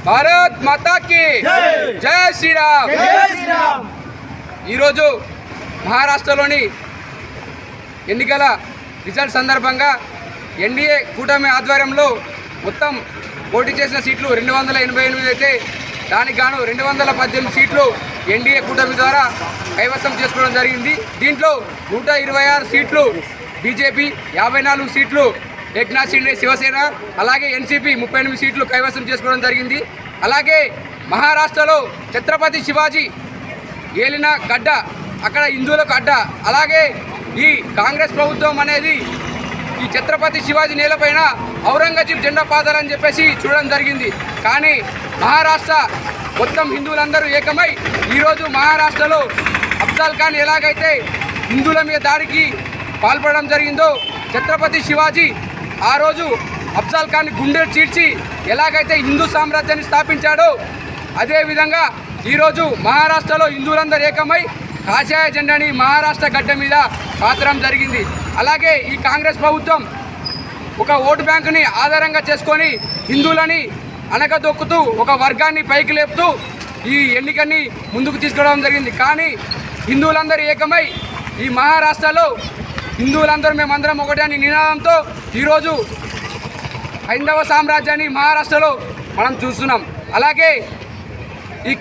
భారత్ మాతా key జై శ్రీరామ్। ఈరోజు మహారాష్ట్రలోని ఎన్నికల రిజల్ట్ సందర్భంగా ఎన్డీఏ కూటమి ఆధ్వర్యంలో మొత్తం పోటీ చేసిన సీట్లు 288 అయితే దానికి గాను 218 సీట్లు ఎన్డీఏ కూటమి ద్వారా కైవసం చేసుకోవడం జరిగింది। దీంట్లో 126 సీట్లు బీజేపీ, 54 సీట్లు ఏక్నాథ్ షిండే శివసేన, అలాగే ఎన్సీపీ 38 సీట్లు కైవసం చేసుకోవడం జరిగింది। అలాగే మహారాష్ట్రలో ఛత్రపతి శివాజీ ఏలిన గడ్డ, అక్కడ హిందువులకు అడ్డ, అలాగే ఈ కాంగ్రెస్ ప్రభుత్వం అనేది ఈ ఛత్రపతి శివాజీ నేలపైన ఔరంగజేబ్ జెండా పాదాలని చెప్పేసి చూడడం జరిగింది। కానీ మహారాష్ట్ర మొత్తం హిందువులందరూ ఏకమై ఈరోజు మహారాష్ట్రలో అఫ్జల్ ఖాన్ ఎలాగైతే హిందువుల మీద దాడికి పాల్పడడం జరిగిందో, ఛత్రపతి శివాజీ ఆ రోజు అఫ్జల్ ఖాన్ గుండెలు చీల్చి ఎలాగైతే హిందూ సామ్రాజ్యాన్ని స్థాపించాడో అదేవిధంగా ఈరోజు మహారాష్ట్రలో హిందువులందరూ ఏకమై కాషాయ జెండాని మహారాష్ట్ర గడ్డ మీద పాతడం జరిగింది। అలాగే ఈ కాంగ్రెస్ ప్రభుత్వం ఒక ఓటు బ్యాంకుని ఆధారంగా చేసుకొని హిందువులని అణగదొక్కుతూ ఒక వర్గాన్ని పైకి లేపుతూ ఈ ఎన్నికని ముందుకు తీసుకురావడం జరిగింది। కానీ హిందువులందరూ ఏకమై ఈ మహారాష్ట్రలో హిందువులందరూ మేమందరం ఒకటే అని నినాదంతో ఈరోజు హైందవ సామ్రాజ్యాన్ని మహారాష్ట్రలో మనం చూస్తున్నాం। అలాగే ఈ